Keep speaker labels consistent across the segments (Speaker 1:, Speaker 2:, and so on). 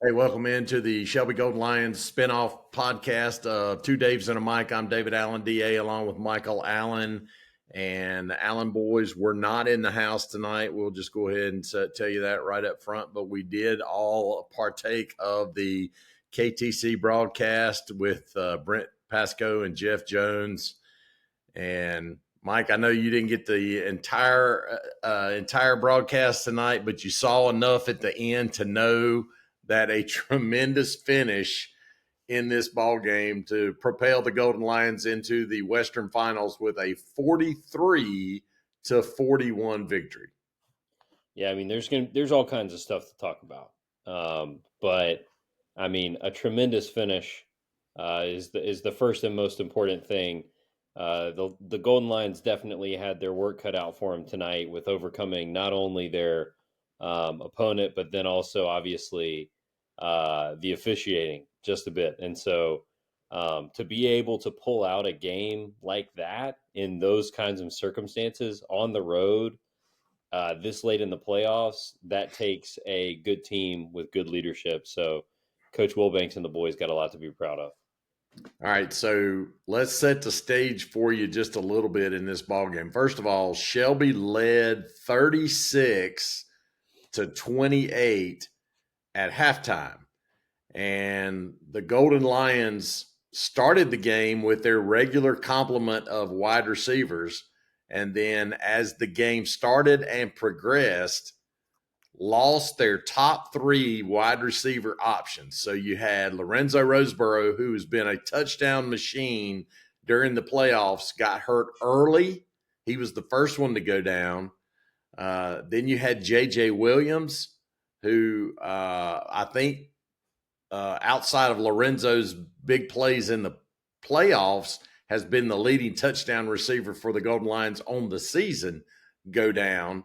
Speaker 1: Hey, welcome into the Shelby Golden Lions spinoff podcast. Two Daves and a Mike. I'm David Allen, DA, along with Michael Allen. And the Allen boys were not in the house tonight. We'll just go ahead and tell you that right up front. But we did all partake of the KTC broadcast with Brent Pasco and Jeff Jones. And Mike, I know you didn't get the entire broadcast tonight, but you saw enough at the end to know that a tremendous finish in this ball game to propel the Golden Lions into the Western Finals with a 43-41 victory.
Speaker 2: Yeah, I mean, there's all kinds of stuff to talk about, but I mean, a tremendous finish is the first and most important thing. The Golden Lions definitely had their work cut out for them tonight with overcoming not only their opponent, but then also obviously the officiating just a bit. And so to be able to pull out a game like that in those kinds of circumstances on the road this late in the playoffs, that takes a good team with good leadership. So Coach Wilbanks and the boys got a lot to be proud of.
Speaker 1: All right, so let's set the stage for you just a little bit in this ball game. First of all, Shelby led 36-28 at halftime. And the Golden Lions started the game with their regular complement of wide receivers. And then as the game started and progressed, lost their top three wide receiver options. So you had Lorenzo Roseboro, who has been a touchdown machine during the playoffs, got hurt early. He was the first one to go down. Then you had J.J. Williams, who I think outside of Lorenzo's big plays in the playoffs, has been the leading touchdown receiver for the Golden Lions on the season, go down.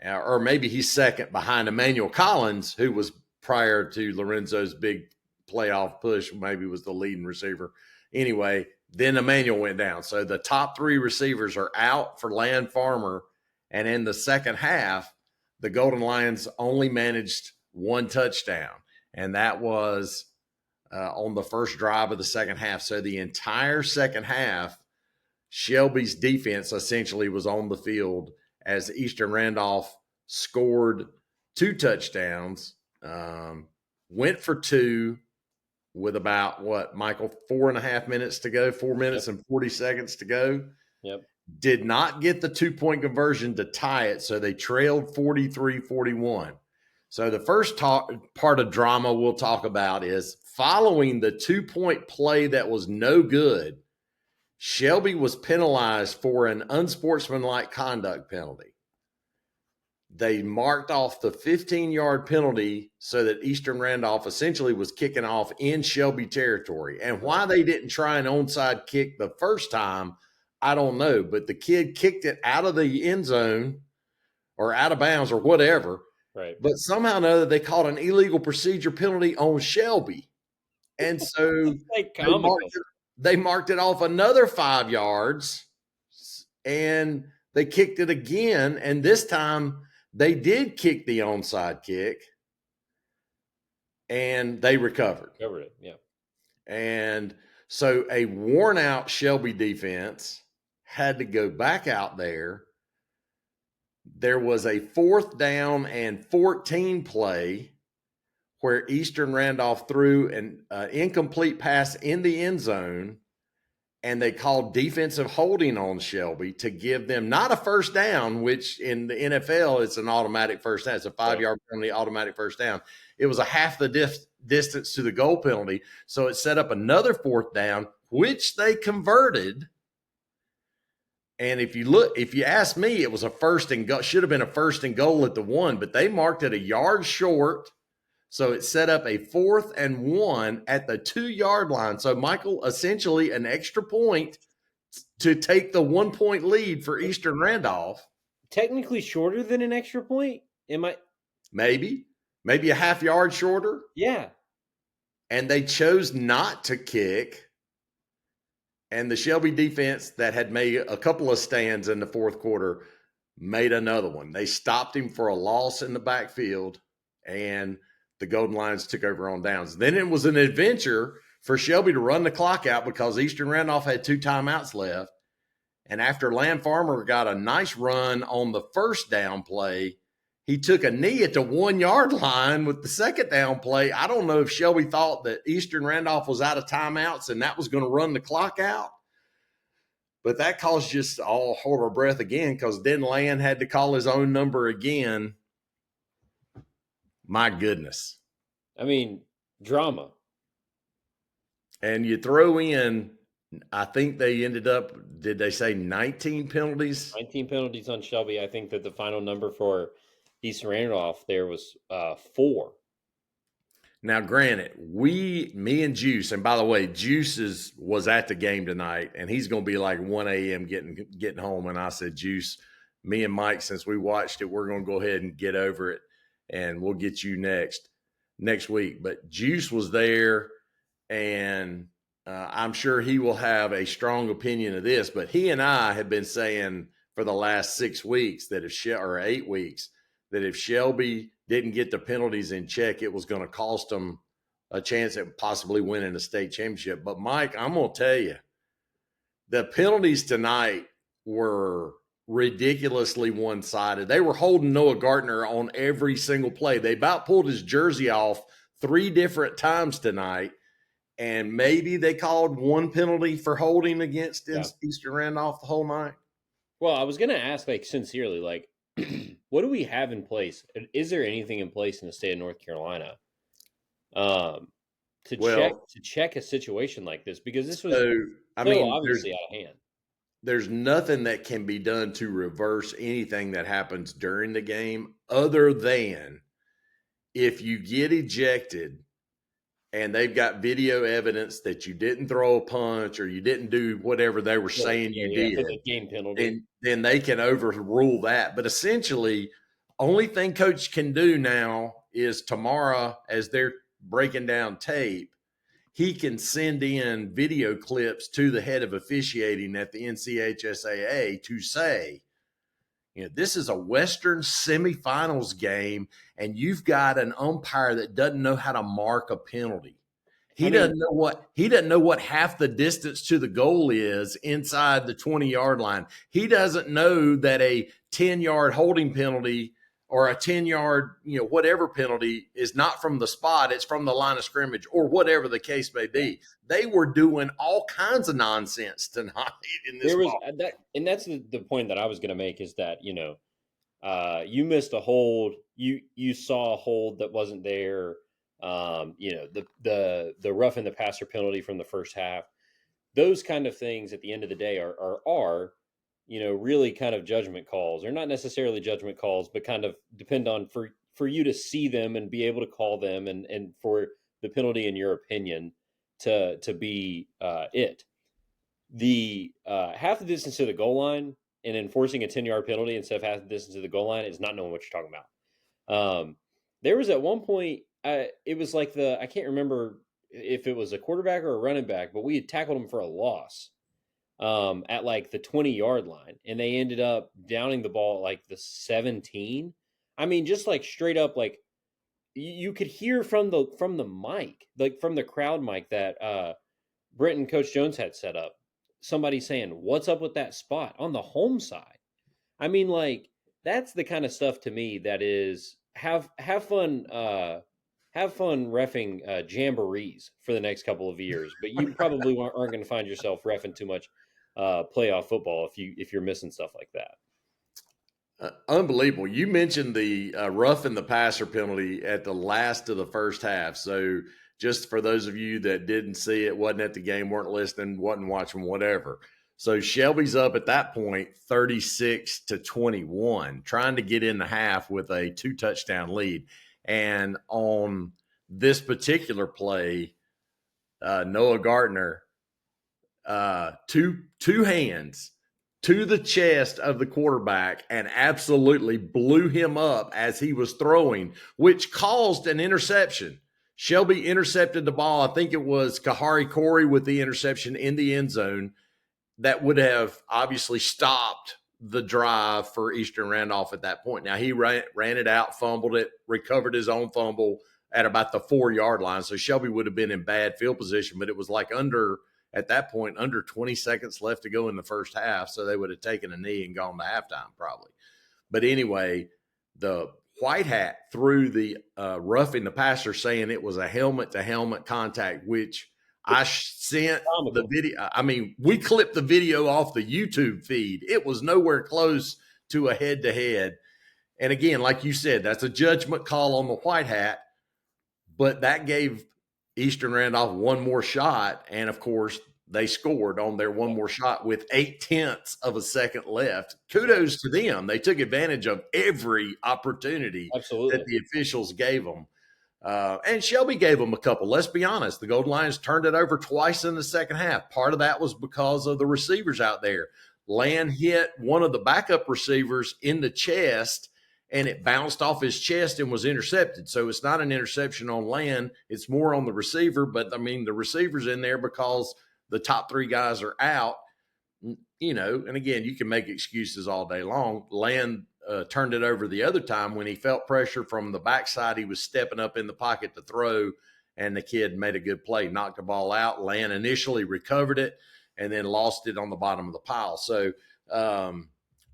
Speaker 1: Or maybe he's second behind Emmanuel Collins, who was prior to Lorenzo's big playoff push, maybe was the leading receiver. Anyway, then Emmanuel went down. So the top three receivers are out for Land Farmer. And in the second half, the Golden Lions only managed one touchdown. And that was on the first drive of the second half. So the entire second half, Shelby's defense essentially was on the field as Eastern Randolph scored two touchdowns, went for two with about Michael, 4.5 minutes to go, 4 minutes and 40 seconds to go.
Speaker 2: Yep.
Speaker 1: Did not get the 2-point conversion to tie it, so they trailed 43-41. So the first part of drama we'll talk about is following the 2-point play that was no good, Shelby was penalized for an unsportsmanlike conduct penalty. They marked off the 15-yard penalty so that Eastern Randolph essentially was kicking off in Shelby territory. And why they didn't try an onside kick the first time, I don't know. But the kid kicked it out of the end zone or out of bounds or whatever.
Speaker 2: Right.
Speaker 1: But somehow or another, they called an illegal procedure penalty on Shelby. And so
Speaker 2: like
Speaker 1: they marked it off another 5 yards, and they kicked it again. And this time they did kick the onside kick, and they recovered.
Speaker 2: Covered it, yeah.
Speaker 1: And so a worn out Shelby defense had to go back out there. There was a 4th down and 14 play where Eastern Randolph threw an incomplete pass in the end zone, and they called defensive holding on Shelby to give them not a first down, which in the NFL it's an automatic first down. It's a 5-yard penalty, automatic first down. It was a half the distance to the goal penalty, so it set up another 4th down, which they converted. And if you ask me, it was a first and goal. Should have been a first and goal at the 1, but they marked it a yard short. So it set up a 4th and 1 at the 2-yard line. So, Michael, essentially an extra point to take the 1-point lead for Eastern Randolph.
Speaker 2: Technically shorter than an extra point?
Speaker 1: Maybe a half yard shorter.
Speaker 2: Yeah.
Speaker 1: And they chose not to kick. And the Shelby defense that had made a couple of stands in the fourth quarter made another one. They stopped him for a loss in the backfield, and the Golden Lions took over on downs. Then it was an adventure for Shelby to run the clock out because Eastern Randolph had 2 timeouts left. And after Land Farmer got a nice run on the first down play, he took a knee at the 1 yard line with the second down play. I don't know if Shelby thought that Eastern Randolph was out of timeouts and that was going to run the clock out. But that caused just all hold our breath again because then Land had to call his own number again. My goodness.
Speaker 2: I mean, drama.
Speaker 1: And you throw in, I think they ended up, did they say 19 penalties?
Speaker 2: 19 penalties on Shelby. I think that the final number for Eastern Randolph there was 4.
Speaker 1: Now, granted, me and Juice, and by the way, Juice was at the game tonight, and he's going to be like 1 a.m. getting home. And I said, Juice, me and Mike, since we watched it, we're going to go ahead and get over it, and we'll get you next week. But Juice was there, and I'm sure he will have a strong opinion of this. But he and I have been saying for the last 6 weeks that or 8 weeks that if Shelby didn't get the penalties in check, it was going to cost them a chance at possibly winning a state championship. But, Mike, I'm going to tell you, the penalties tonight were ridiculously one-sided. They were holding Noah Gardner on every single play. They about pulled his jersey off 3 different times tonight, and maybe they called 1 penalty for holding against Eastern Randolph the whole night.
Speaker 2: Well, I was going to ask, sincerely, what do we have in place? Is there anything in place in the state of North Carolina to check a situation like this? Because this was obviously out of hand.
Speaker 1: There's nothing that can be done to reverse anything that happens during the game other than if you get ejected and they've got video evidence that you didn't throw a punch or you didn't do whatever they were saying you did,
Speaker 2: for the game penalty,
Speaker 1: then they can overrule that. But essentially, only thing coach can do now is tomorrow, as they're breaking down tape, he can send in video clips to the head of officiating at the NCHSAA to say, this is a Western semifinals game, and you've got an umpire that doesn't know how to mark a penalty. He doesn't know what half the distance to the goal is inside the 20-yard line. He doesn't know that a 10-yard holding penalty or a 10-yard, whatever penalty is not from the spot, it's from the line of scrimmage or whatever the case may be. They were doing all kinds of nonsense tonight in this ball.
Speaker 2: And that's the point that I was going to make is that, you missed a hold. You saw a hold that wasn't there. The roughing the passer penalty from the first half. Those kind of things at the end of the day are really kind of judgment calls, or not necessarily judgment calls, but kind of depend on for you to see them and be able to call them and for the penalty, in your opinion, to be it. The half the distance to the goal line and enforcing a 10-yard penalty instead of half the distance to the goal line is not knowing what you're talking about. There was at one point, it was like I can't remember if it was a quarterback or a running back, but we had tackled him for a loss at the 20-yard line, and they ended up downing the ball at the 17. I mean, just straight up, you could hear from the mic, from the crowd mic that Brent and Coach Jones had set up, somebody saying, "What's up with that spot on the home side?" I mean, that's the kind of stuff to me that is have fun. Have fun reffing jamborees for the next couple of years, but you probably aren't going to find yourself reffing too much playoff football if you're missing stuff like that.
Speaker 1: Unbelievable. You mentioned the roughing the passer penalty at the last of the first half. So just for those of you that didn't see it, wasn't at the game, weren't listening, wasn't watching, whatever. So Shelby's up at that point 36-21, trying to get in the half with a 2-touchdown lead. And on this particular play, Noah Gardner, two hands to the chest of the quarterback and absolutely blew him up as he was throwing, which caused an interception. Shelby intercepted the ball. I think it was Kahari Corey with the interception in the end zone that would have obviously stopped the drive for Eastern Randolph at that point. Now, he ran it out, fumbled it, recovered his own fumble, at about the 4-yard line. So Shelby would have been in bad field position, but it was like at that point, under 20 seconds left to go in the first half. So they would have taken a knee and gone to halftime probably. But anyway, the white hat threw the roughing the passer, saying it was a helmet to helmet contact, which I sent the
Speaker 2: Comical.
Speaker 1: video. I mean, we clipped the video off the YouTube feed. It was nowhere close to a head to head. And again, like you said, that's a judgment call on the white hat, but that gave Eastern Randolph one more shot. And of course, they scored on their one more shot with 0.8 of a second left. Kudos to them. They took advantage of every opportunity that
Speaker 2: Absolutely.
Speaker 1: the officials gave them. And Shelby gave them a couple. Let's be honest. The Golden Lions turned it over twice in the second half. Part of that was because of the receivers out there. Land hit one of the backup receivers in the chest, and it bounced off his chest and was intercepted. So it's not an interception on Land. It's more on the receiver. But, I mean, the receiver's in there because the top 3 guys are out. You know, and again, you can make excuses all day long. Land turned it over the other time when he felt pressure from the backside. He was stepping up in the pocket to throw, and the kid made a good play, knocked the ball out. Land initially recovered it and then lost it on the bottom of the pile. So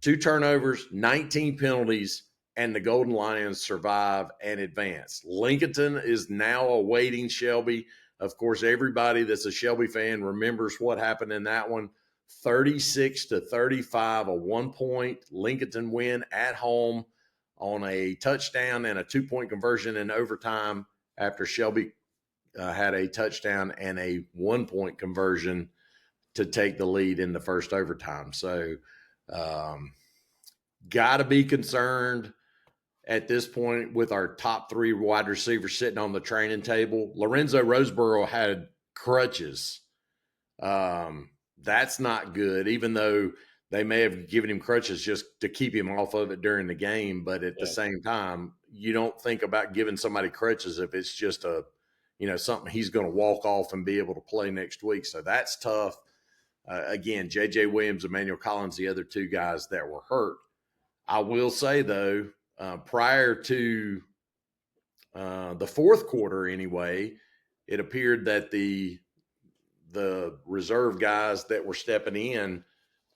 Speaker 1: 2 turnovers, 19 penalties, and the Golden Lions survive and advance. Lincolnton is now awaiting Shelby. Of course, everybody that's a Shelby fan remembers what happened in that one. 36-35, a 1-point Lincolnton win at home on a touchdown and a 2-point conversion in overtime after Shelby had a touchdown and a 1-point conversion to take the lead in the first overtime. So, got to be concerned at this point with our top 3 wide receivers sitting on the training table. Lorenzo Roseboro had crutches. That's not good, even though they may have given him crutches just to keep him off of it during the game. But at the same time, you don't think about giving somebody crutches if it's just something he's going to walk off and be able to play next week. So that's tough. Again, J.J. Williams, Emmanuel Collins, the other 2 guys that were hurt. I will say, though, prior to the fourth quarter anyway, it appeared that the reserve guys that were stepping in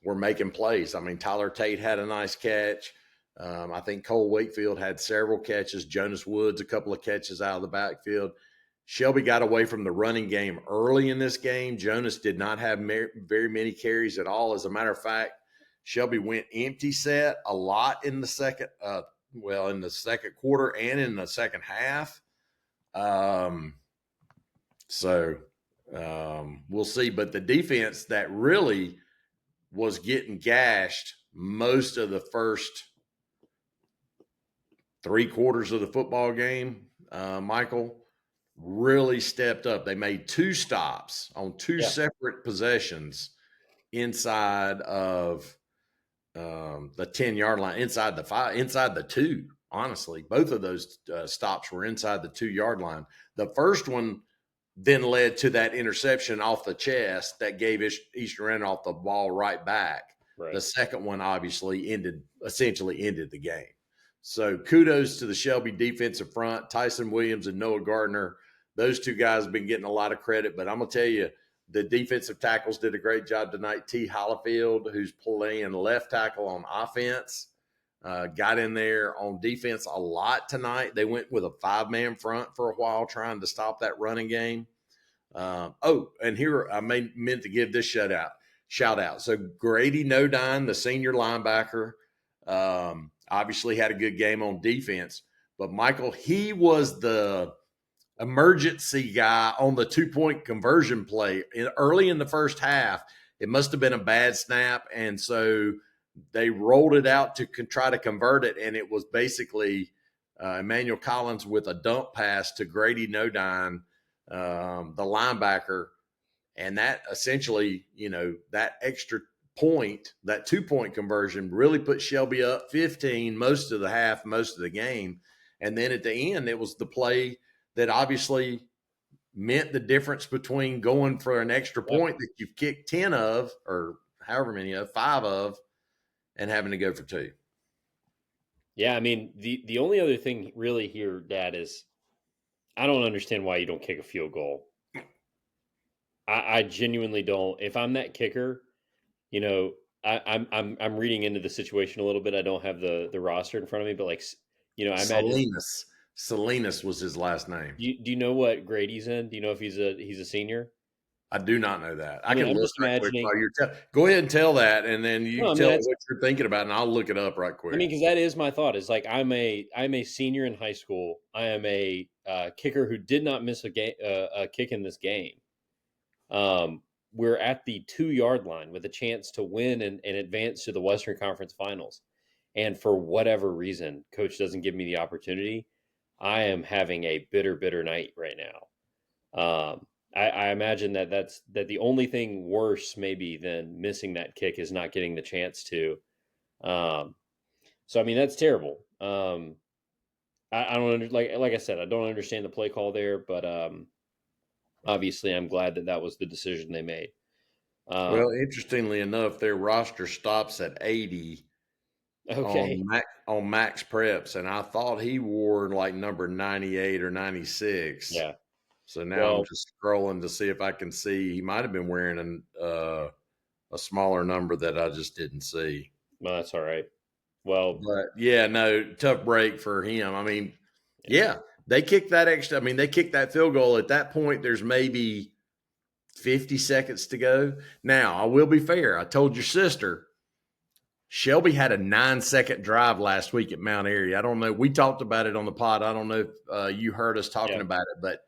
Speaker 1: were making plays. I mean, Tyler Tate had a nice catch. I think Cole Wakefield had several catches. Jonas Woods, a couple of catches out of the backfield. Shelby got away from the running game early in this game. Jonas did not have very many carries at all. As a matter of fact, Shelby went empty set a lot in the second quarter and in the second half. We'll see. But the defense that really was getting gashed most of the first 3 quarters of the football game, Michael, really stepped up. They made 2 stops on 2 separate possessions inside of the 10-yard line, inside the 5, inside the 2. Honestly, both of those stops were inside the 2-yard line. The first one then led to that interception off the chest that gave Eastern Randolph the ball right back. Right. The second one obviously essentially ended the game. So kudos to the Shelby defensive front, Tyson Williams and Noah Gardner. Those 2 guys have been getting a lot of credit, but I'm going to tell you, the defensive tackles did a great job tonight. T. Hollifield, who's playing left tackle on offense, got in there on defense a lot tonight. They went with a 5-man front for a while trying to stop that running game. And here I meant to give this shout out. So Grady Nodine, the senior linebacker, obviously had a good game on defense. But, Michael, he was the emergency guy on the 2-point conversion play early in the first half. It must have been a bad snap, and so they rolled it out to try to convert it, and it was basically Emmanuel Collins with a dump pass to Grady Nodine, the linebacker, and that essentially, that extra point, that 2-point conversion really put Shelby up 15 most of the half, most of the game. And then at the end, it was the play that obviously meant the difference between going for an extra point that you've kicked 10 of, or however many of, 5 of, and having to go for 2.
Speaker 2: Yeah, I mean, the only other thing really here, Dad, is I don't understand why you don't kick a field goal. I genuinely don't. If I'm that kicker, you know, I'm reading into the situation a little bit. I don't have the roster in front of me, but like, I imagine.
Speaker 1: Salinas. Salinas was his last name.
Speaker 2: Do you know what grade he's in? Do you know if he's a senior?
Speaker 1: I do not know that.
Speaker 2: I
Speaker 1: I
Speaker 2: mean,
Speaker 1: can
Speaker 2: I'm
Speaker 1: look
Speaker 2: just
Speaker 1: right quick
Speaker 2: imagining.
Speaker 1: while you're go ahead and tell that, and then
Speaker 2: No,
Speaker 1: you
Speaker 2: I mean
Speaker 1: tell me
Speaker 2: that's.
Speaker 1: what you're thinking about, and I'll look it up right
Speaker 2: I
Speaker 1: quick.
Speaker 2: mean, because that is my thought. Is like I'm a senior in high school. I am a kicker who did not miss a kick in this game. Um, we're at the 2 yard line with a chance to win and advance to the Western Conference Finals. And for whatever reason, coach doesn't give me the opportunity. I am having a bitter, bitter night right now. I imagine that the only thing worse maybe than missing that kick is not getting the chance to. Um, so I mean that's terrible. I don't like I said I don't understand the play call there, but obviously I'm glad that was the decision they made.
Speaker 1: Well,
Speaker 2: Um,
Speaker 1: interestingly enough, their roster stops at 80
Speaker 2: okay,
Speaker 1: on Max Preps, and I thought he wore like number 98 or 96.
Speaker 2: yeah.
Speaker 1: So now I'm
Speaker 2: Well,
Speaker 1: just scrolling to see if I can see. He might have been wearing a smaller number that I just didn't see.
Speaker 2: no, that's all right. Well,
Speaker 1: But yeah, no, tough break for him. I mean,
Speaker 2: yeah,
Speaker 1: yeah, they kicked that extra. I mean, they kicked that field goal. At that point, there's maybe 50 seconds to go. Now, I will be fair. I told your sister Shelby had a 9-second drive last week at Mount Airy. I don't know. We talked about it on the pod. I don't know if you heard us talking
Speaker 2: yeah,
Speaker 1: about it, but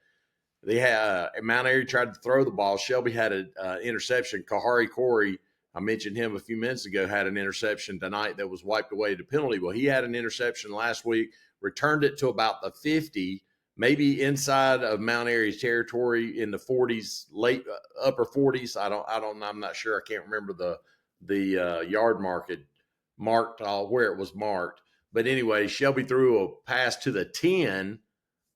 Speaker 1: they had Mount Airy tried to throw the ball. Shelby had an interception. Kahari Corey, I mentioned him a few minutes ago, had an interception tonight that was wiped away to penalty. Well, he had an interception last week, returned it to about the 50, maybe inside of Mount Airy's territory in the 40s, late upper 40s. I'm not sure. I can't remember the yard marked where it was marked. But anyway, Shelby threw a pass to the 10,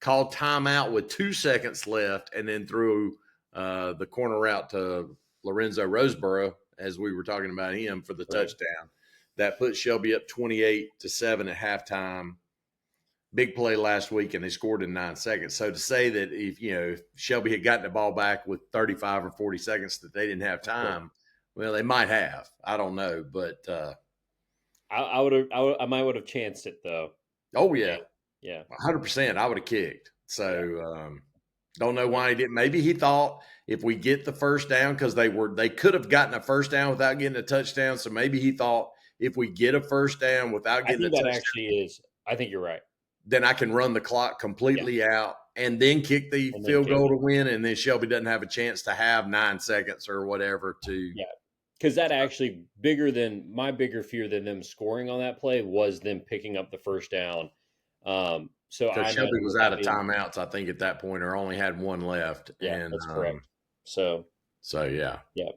Speaker 1: called timeout with 2 seconds left, and then threw the corner route to Lorenzo Roseboro, as we were talking about him, for the
Speaker 2: right.
Speaker 1: touchdown. That put Shelby up 28-7 at halftime. Big play last week, and they scored in 9 seconds. So to say that if Shelby had gotten the ball back with 35 or 40 seconds, that they didn't have
Speaker 2: Sure.
Speaker 1: time, well, they might have. I don't know, but
Speaker 2: I might would have chanced it though.
Speaker 1: oh
Speaker 2: Yeah,
Speaker 1: yeah,
Speaker 2: yeah,
Speaker 1: 100%. I would have kicked.
Speaker 2: yeah.
Speaker 1: So don't know
Speaker 2: Well,
Speaker 1: why he didn't. Maybe he thought if we get the first down, because they could have gotten a first down without getting a touchdown. So maybe he thought if we get a first down without
Speaker 2: I
Speaker 1: getting a
Speaker 2: think that
Speaker 1: touchdown,
Speaker 2: actually is. I think you're right.
Speaker 1: then I can run the clock
Speaker 2: Yeah,
Speaker 1: completely out and then kick the
Speaker 2: and then
Speaker 1: field
Speaker 2: kick
Speaker 1: goal
Speaker 2: it.
Speaker 1: to win, and then Shelby doesn't have a chance to have 9 seconds or whatever to.
Speaker 2: Yeah, because that actually bigger fear than them scoring on that play was them picking up the first down. So
Speaker 1: Because
Speaker 2: I
Speaker 1: Shelby
Speaker 2: imagine
Speaker 1: was
Speaker 2: with
Speaker 1: out
Speaker 2: that
Speaker 1: of
Speaker 2: being
Speaker 1: timeouts, I think at that point, or only had one left,
Speaker 2: yeah,
Speaker 1: and
Speaker 2: that's correct. So
Speaker 1: so yeah.
Speaker 2: yeah,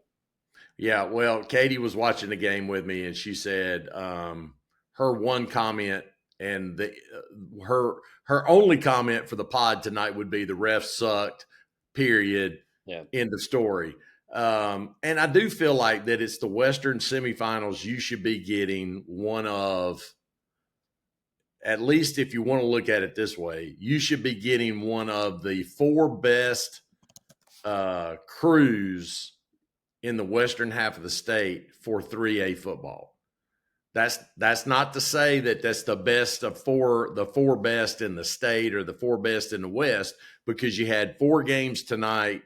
Speaker 1: Yeah, well, Katie was watching the game with me, and she said her one comment and her only comment for the pod tonight would be the refs sucked. Period.
Speaker 2: yeah,
Speaker 1: End of story. And I do feel like that it's the Western semifinals. You should be getting one of, at least if you want to look at it this way, you should be getting one of the four best crews in the western half of the state for 3A football. That's not to say that that's the best of the four best in the state or the four best in the West, because you had four games tonight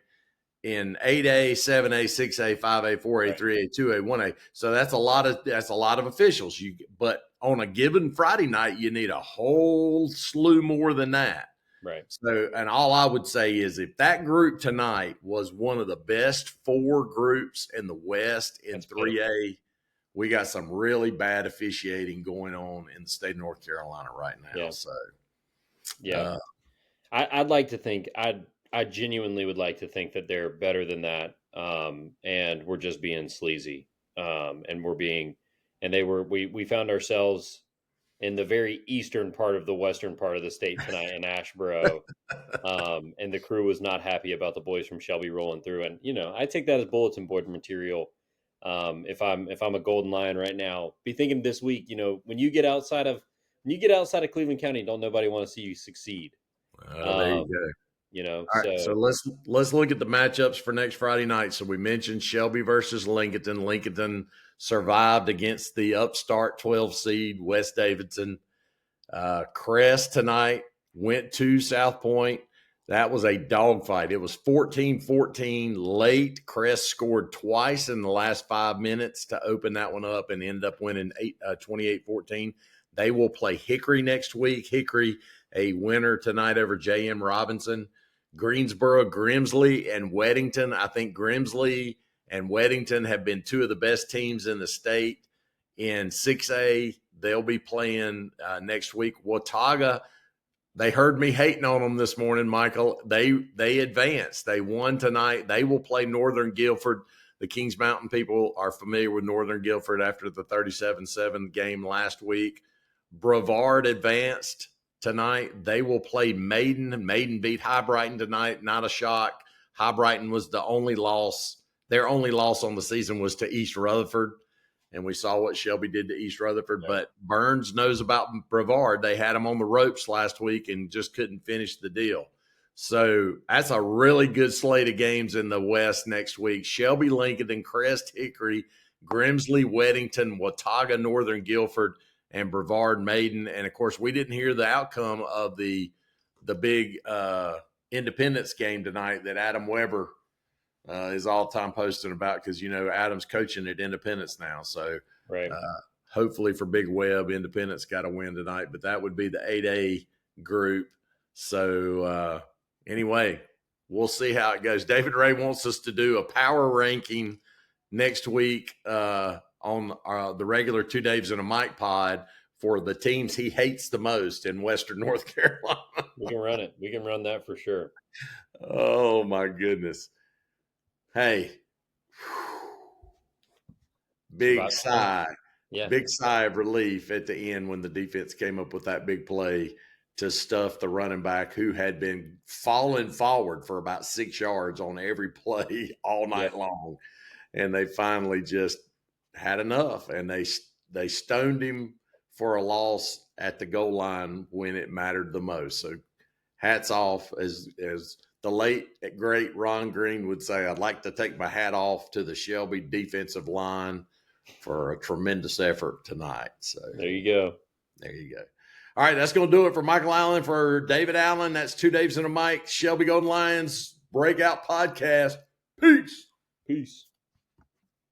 Speaker 1: in 8A, 7A, 6A, 5A, 4A,
Speaker 2: right,
Speaker 1: 3A, 2A, 1A. So that's a lot of officials. But on a given Friday night, you need a whole slew more than that.
Speaker 2: right.
Speaker 1: So, and all I would say is if that group tonight was one of the best four groups in the West in
Speaker 2: That's pitiful.
Speaker 1: 3A, we got some really bad officiating going on in the state of North Carolina right now.
Speaker 2: Yeah,
Speaker 1: So,
Speaker 2: yeah.
Speaker 1: uh,
Speaker 2: I'd like to think I genuinely would like to think that they're better than that, and we're just being sleazy, and we're being, and they were we found ourselves in the very eastern part of the western part of the state tonight in Ashboro, and the crew was not happy about the boys from Shelby rolling through, and I take that as bulletin board material. If I'm a Golden Lion right now, be thinking this week, when you get outside of Cleveland County, don't nobody want to see you succeed.
Speaker 1: there you
Speaker 2: Um,
Speaker 1: go. All right, so let's look at the matchups for next Friday night. So we mentioned Shelby versus Lincoln. Lincoln survived against the upstart 12 seed West Davidson. Crest tonight went to South Point. That was a dogfight. It was 14-14 late. Crest scored twice in the last 5 minutes to open that one up and ended up winning 28-14. They will play Hickory next week. Hickory, a winner tonight over J.M. Robinson. Greensboro, Grimsley, and Weddington. I think Grimsley and Weddington have been two of the best teams in the state in 6A. They'll be playing next week. Watauga, they heard me hating on them this morning, Michael. They advanced. They won tonight. They will play Northern Guilford. The Kings Mountain people are familiar with Northern Guilford after the 37-7 game last week. Brevard advanced tonight. They will play Maiden. Maiden beat High Brighton tonight. Not a shock. High Brighton was the only loss. Their only loss on the season was to East Rutherford. And we saw what Shelby did to East Rutherford. But Burns knows about Brevard. They had them on the ropes last week and just couldn't finish the deal. So that's a really good slate of games in the West next week. Shelby, Lincoln, Crest, Hickory, Grimsley, Weddington, Watauga, Northern Guilford, and Brevard, Maiden. And, of course, we didn't hear the outcome of the big Independence game tonight that Adam Weber is all the time posting about because, Adam's coaching at Independence now. So
Speaker 2: right.
Speaker 1: Hopefully for Big Web, Independence got a win tonight, but that would be the 8A group. So anyway, we'll see how it goes. David Ray wants us to do a power ranking next week on the regular 2 Daves and a Mike pod for the teams he hates the most in Western North Carolina.
Speaker 2: We can run it. We can run that for sure.
Speaker 1: Oh, my goodness. Hey, big sigh. Yeah. Big sigh of relief at the end when the defense came up with that big play to stuff the running back who had been falling forward for about 6 yards on every play all night long. And they finally just had enough, and they stoned him for a loss at the goal line when it mattered the most. So hats off, as the late, great Ron Green would say, I'd like to take my hat off to the Shelby defensive line for a tremendous effort tonight. So
Speaker 2: there you go.
Speaker 1: There you go. All right, that's going to do it for Michael Allen. For David Allen, that's 2 Daves and a Mike, Shelby Golden Lions Breakout Podcast. Peace.
Speaker 2: Peace.